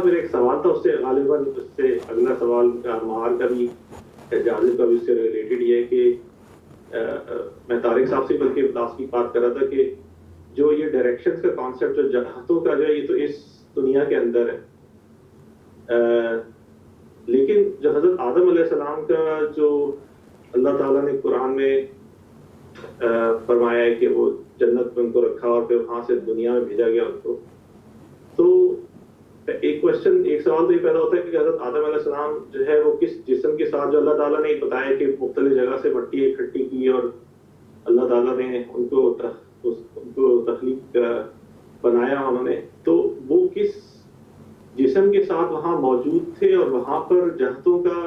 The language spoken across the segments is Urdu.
میرا ایک سوال تھا، اس سے غالباً اس سے اگلا سوال مہار کا بھی جازب کا بھی اس سے ریلیٹڈ یہ ہے کہ میں طارق صاحب سے بلکہ لاسٹ کی بات کر رہا تھا کہ جو یہ ڈائریکشنز کا کانسیپٹ جو جہتوں کا جو ہے یہ تو اس دنیا کے اندر ہے، لیکن جو حضرت آدم علیہ السلام کا جو اللہ تعالیٰ نے قرآن میں فرمایا ہے کہ وہ جنت میں ان کو رکھا اور پھر وہاں سے دنیا میں بھیجا گیا ان کو، تو ایک سوال تو یہ پیدا ہوتا ہے کہ حضرت آدم علیہ السلام جو ہے وہ کس جسم کے ساتھ، جو اللہ تعالیٰ نے بتایا کہ مختلف جگہ سے مٹی اکٹھی کی اور اللہ تعالیٰ نے ان کو تخلیق بنایا انہوں نے، تو وہ کس جسم کے ساتھ وہاں موجود تھے اور وہاں پر جہتوں کا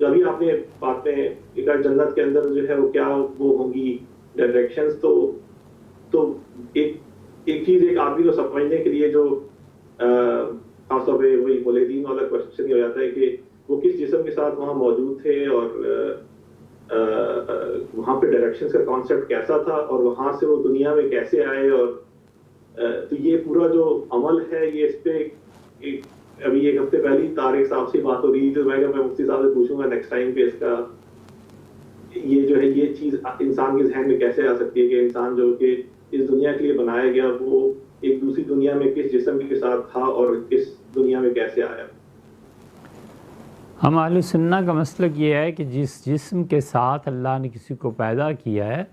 جو ابھی آپ نے باتیں ایک جنت کے اندر جو ہے وہ کیا وہ ہوں گی ڈائریکشنز، تو ایک چیز ایک آدمی کو سمجھنے کے لیے جو خاص طور پہ وہی مولدین والا کوشچن ہی ہو جاتا ہے کہ وہ کس جسم کے ساتھ وہاں موجود تھے اور وہاں پہ ڈائریکشنز کا کانسیپٹ کیسا تھا اور وہاں سے وہ دنیا میں کیسے آئے، اور تو یہ پورا جو عمل ہے یہ اس پہ ابھی ایک ہفتے پہلے طارق صاحب سے بات ہو رہی تھی، تو میں مفتی صاحب سے پوچھوں گا نیکسٹ ٹائم پہ اس کا یہ جو ہے یہ چیز انسان کے ذہن میں کیسے آ سکتی ہے کہ انسان جو کہ اس دنیا کے لیے بنایا گیا وہ ایک دوسری دنیا میں کس جسم کے ساتھ تھا اور اس دنیا میں کیسے آیا۔ ہم اہل سنہ کا مسلک یہ ہے کہ جس جسم کے ساتھ اللہ نے کسی کو پیدا کیا ہے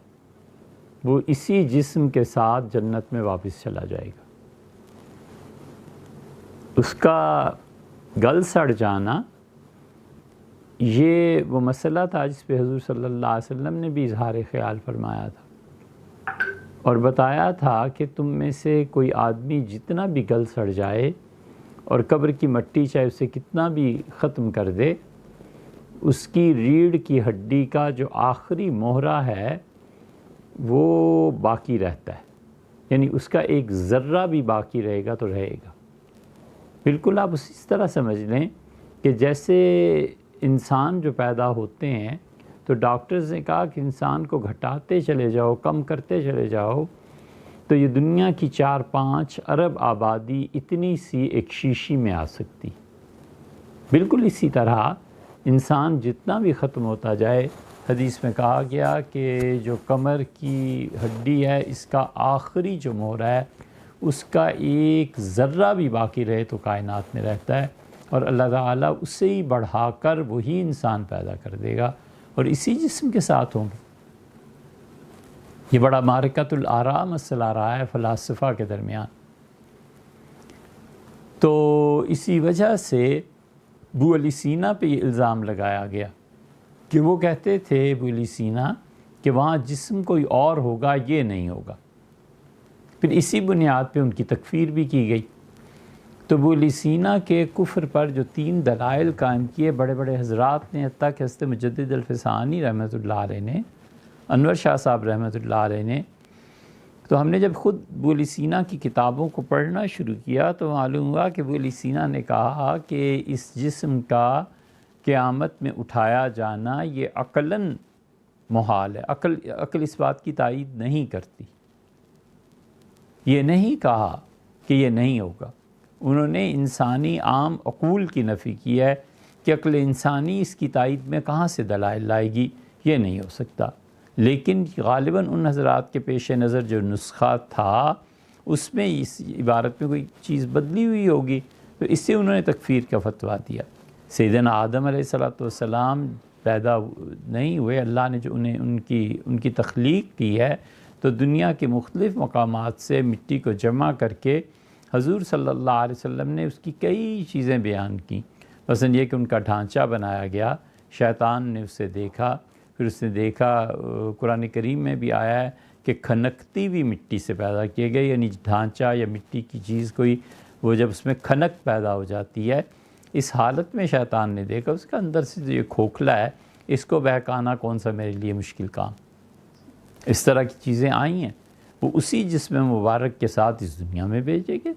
وہ اسی جسم کے ساتھ جنت میں واپس چلا جائے گا۔ اس کا گل سڑ جانا یہ وہ مسئلہ تھا جس پہ حضور صلی اللہ علیہ وسلم نے بھی اظہار خیال فرمایا تھا اور بتایا تھا کہ تم میں سے کوئی آدمی جتنا بھی گل سڑ جائے اور قبر کی مٹی چاہے اسے کتنا بھی ختم کر دے، اس کی ریڑھ کی ہڈی کا جو آخری مہرہ ہے وہ باقی رہتا ہے، یعنی اس کا ایک ذرہ بھی باقی رہے گا تو رہے گا۔ بالکل آپ اسی طرح سمجھ لیں کہ جیسے انسان جو پیدا ہوتے ہیں تو ڈاکٹرز نے کہا کہ انسان کو گھٹاتے چلے جاؤ، کم کرتے چلے جاؤ، تو یہ دنیا کی 4-5 ارب آبادی اتنی سی ایک شیشی میں آ سکتی۔ بالکل اسی طرح انسان جتنا بھی ختم ہوتا جائے، حدیث میں کہا گیا کہ جو کمر کی ہڈی ہے اس کا آخری جو مہرہ ہے اس کا ایک ذرہ بھی باقی رہے تو کائنات میں رہتا ہے، اور اللہ تعالیٰ اسے ہی بڑھا کر وہی انسان پیدا کر دے گا اور اسی جسم کے ساتھ ہوں گے۔ یہ بڑا معرکۃ الآراء مسئلہ رہا ہے فلاسفہ کے درمیان۔ تو اسی وجہ سے ابو علی سینا پہ یہ الزام لگایا گیا کہ وہ کہتے تھے ابو علی سینا کہ وہاں جسم کوئی اور ہوگا، یہ نہیں ہوگا۔ پھر اسی بنیاد پہ ان کی تکفیر بھی کی گئی۔ تو ابو علی سینا کے کفر پر جو 3 دلائل قائم کیے بڑے بڑے حضرات نے، حتیٰ کہ حضرت مجدد الفسانی رحمۃ اللہ علیہ نے، انور شاہ صاحب رحمۃ اللہ علیہ نے، تو ہم نے جب خود ابو علی سینا کی کتابوں کو پڑھنا شروع کیا تو معلوم ہوا کہ ابو علی سینا نے کہا کہ اس جسم کا قیامت میں اٹھایا جانا یہ عقلاً محال ہے، عقل اس بات کی تائید نہیں کرتی۔ یہ نہیں کہا کہ یہ نہیں ہوگا، انہوں نے انسانی عام عقول کی نفی کی ہے کہ عقل انسانی اس کی تائید میں کہاں سے دلائل لائے گی، یہ نہیں ہو سکتا۔ لیکن غالباً ان حضرات کے پیش نظر جو نسخہ تھا اس میں اس عبارت میں کوئی چیز بدلی ہوئی ہوگی، تو اس سے انہوں نے تکفیر کا فتویٰ دیا۔ سیدنا آدم علیہ السلام پیدا نہیں ہوئے، اللہ نے جو ان کی تخلیق کی ہے، تو دنیا کے مختلف مقامات سے مٹی کو جمع کر کے حضور صلی اللہ علیہ وسلم نے اس کی کئی چیزیں بیان کی۔ مثلا یہ کہ ان کا ڈھانچہ بنایا گیا، شیطان نے اسے دیکھا، پھر اس نے دیکھا قرآن کریم میں بھی آیا ہے کہ کھنکتی ہوئی مٹی سے پیدا کیے گئے، یعنی ڈھانچہ یا مٹی کی چیز کوئی وہ جب اس میں کھنک پیدا ہو جاتی ہے، اس حالت میں شیطان نے دیکھا اس کا اندر سے جو یہ کھوکھلا ہے اس کو بہکانا کون سا میرے لیے مشکل کام۔ اس طرح کی چیزیں آئی ہیں، وہ اسی جسم مبارک کے ساتھ اس دنیا میں بھیجے گئے،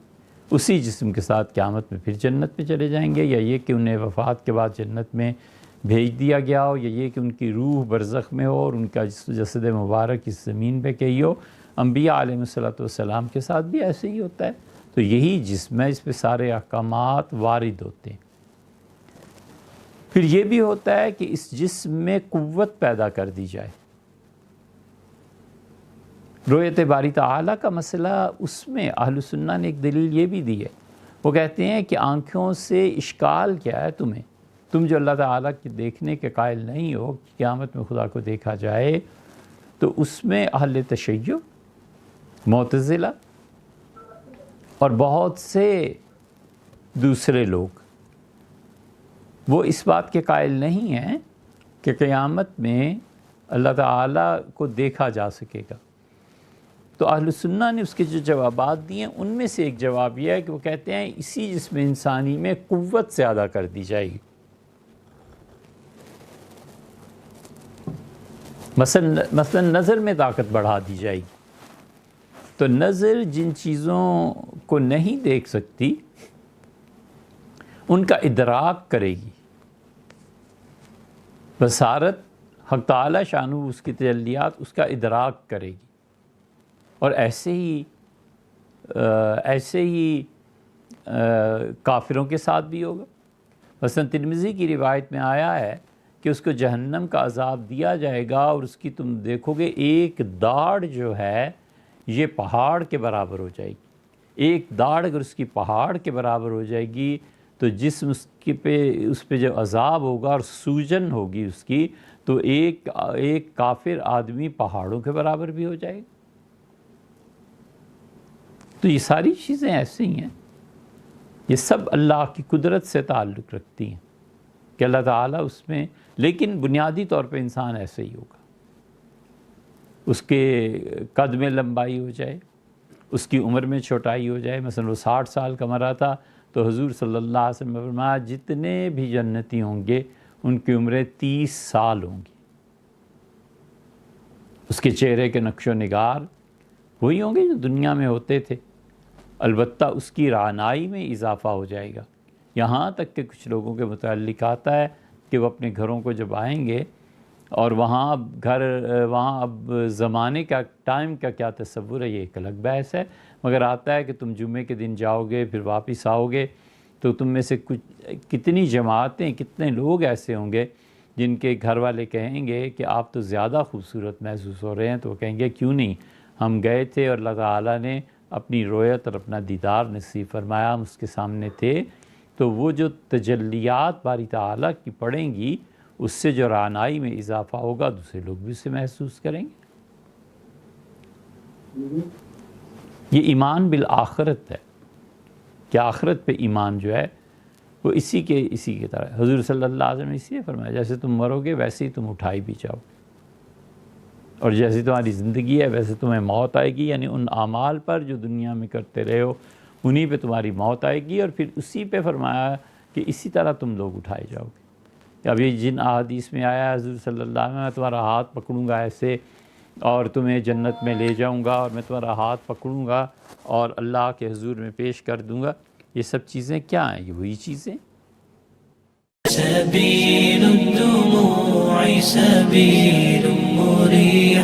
اسی جسم کے ساتھ قیامت میں پھر جنت میں چلے جائیں گے، یا یہ کہ انہیں وفات کے بعد جنت میں بھیج دیا گیا ہو، یا یہ کہ ان کی روح برزخ میں ہو اور ان کا جسد مبارک اس زمین پہ کہی ہو۔ انبیاء علیہ السلام کے ساتھ بھی ایسے ہی ہوتا ہے۔ تو یہی جسم ہے، اس پہ سارے احکامات وارد ہوتے ہیں۔ پھر یہ بھی ہوتا ہے کہ اس جسم میں قوت پیدا کر دی جائے۔ رؤیت باری تعالیٰ کا مسئلہ، اس میں اہل سنہ نے ایک دلیل یہ بھی دی ہے۔ وہ کہتے ہیں کہ آنکھوں سے اشکال کیا ہے تمہیں؟ تم جو اللہ تعالیٰ کے دیکھنے کے قائل نہیں ہو کہ قیامت میں خدا کو دیکھا جائے، تو اس میں اہل تشیع، معتزلہ اور بہت سے دوسرے لوگ وہ اس بات کے قائل نہیں ہیں کہ قیامت میں اللہ تعالیٰ کو دیکھا جا سکے گا۔ تو اہل سنہ نے اس کے جو جوابات دیے ہیں، ان میں سے ایک جواب یہ ہے کہ وہ کہتے ہیں اسی جسم انسانی میں قوت زیادہ کر دی جائے گی۔ مثلا نظر میں طاقت بڑھا دی جائے گی۔ تو نظر جن چیزوں کو نہیں دیکھ سکتی ان کا ادراک کرے گی۔ بصارت حق تعالی شانہ اس کی تجلیات اس کا ادراک کرے گی۔ اور ایسے ہی کافروں کے ساتھ بھی ہوگا۔ مثلا ترمذی کی روایت میں آیا ہے کہ اس کو جہنم کا عذاب دیا جائے گا، اور اس کی تم دیکھو گے ایک داڑھ جو ہے یہ پہاڑ کے برابر ہو جائے گی۔ ایک داڑھ اگر اس کی پہاڑ کے برابر ہو جائے گی تو جسم اس پہ جو عذاب ہوگا اور سوجن ہوگی اس کی، تو ایک کافر آدمی پہاڑوں کے برابر بھی ہو جائے گا۔ تو یہ ساری چیزیں ایسے ہی ہیں، یہ سب اللہ کی قدرت سے تعلق رکھتی ہیں کہ اللہ تعالیٰ اس میں، لیکن بنیادی طور پہ انسان ایسے ہی ہوگا۔ اس کے قد میں لمبائی ہو جائے، اس کی عمر میں چھوٹائی ہو جائے۔ مثلا وہ 60 سال کا مرا تھا تو حضور صلی اللہ علیہ وسلم نے فرمایا جتنے بھی جنتی ہوں گے ان کی عمریں 30 سال ہوں گی۔ اس کے چہرے کے نقش و نگار وہی ہوں گے جو دنیا میں ہوتے تھے، البتہ اس کی رعنائی میں اضافہ ہو جائے گا۔ یہاں تک کہ کچھ لوگوں کے متعلق آتا ہے کہ وہ اپنے گھروں کو جب آئیں گے اور وہاں اب زمانے کا، ٹائم کا کیا تصور ہے، یہ ایک الگ بحث ہے، مگر آتا ہے کہ تم جمعے کے دن جاؤ گے پھر واپس آؤ گے تو تم میں سے کتنی جماعتیں، کتنے لوگ ایسے ہوں گے جن کے گھر والے کہیں گے کہ آپ تو زیادہ خوبصورت محسوس ہو رہے ہیں، تو وہ کہیں گے کیوں نہیں، ہم گئے تھے اور اللہ تعالیٰ نے اپنی رویت اور اپنا دیدار نصیب فرمایا، ہم اس کے سامنے تھے۔ تو وہ جو تجلیات باری تعالیٰ کی پڑیں گی اس سے جو رعنائی میں اضافہ ہوگا دوسرے لوگ بھی اسے محسوس کریں گے۔ یہ ایمان بالآخرت ہے کہ آخرت پہ ایمان جو ہے وہ اسی کی طرح حضور صلی اللہ علیہ وسلم نے اس لیے فرمایا جیسے تم مرو گے ویسے ہی تم اٹھائی بھی جاؤ گے، اور جیسی تمہاری زندگی ہے ویسے تمہیں موت آئے گی، یعنی ان اعمال پر جو دنیا میں کرتے رہے ہو انہی پہ تمہاری موت آئے گی، اور پھر اسی پہ فرمایا کہ اسی طرح تم لوگ اٹھائے جاؤ گے۔ اب یہ جن احادیث میں آیا حضور صلی اللہ علیہ وسلم میں تمہارا ہاتھ پکڑوں گا ایسے اور تمہیں جنت میں لے جاؤں گا، اور میں تمہارا ہاتھ پکڑوں گا اور اللہ کے حضور میں پیش کر دوں گا، یہ سب چیزیں کیا ہیں؟ یہ وہی چیزیں۔ سبيل الدموع سبيل مريح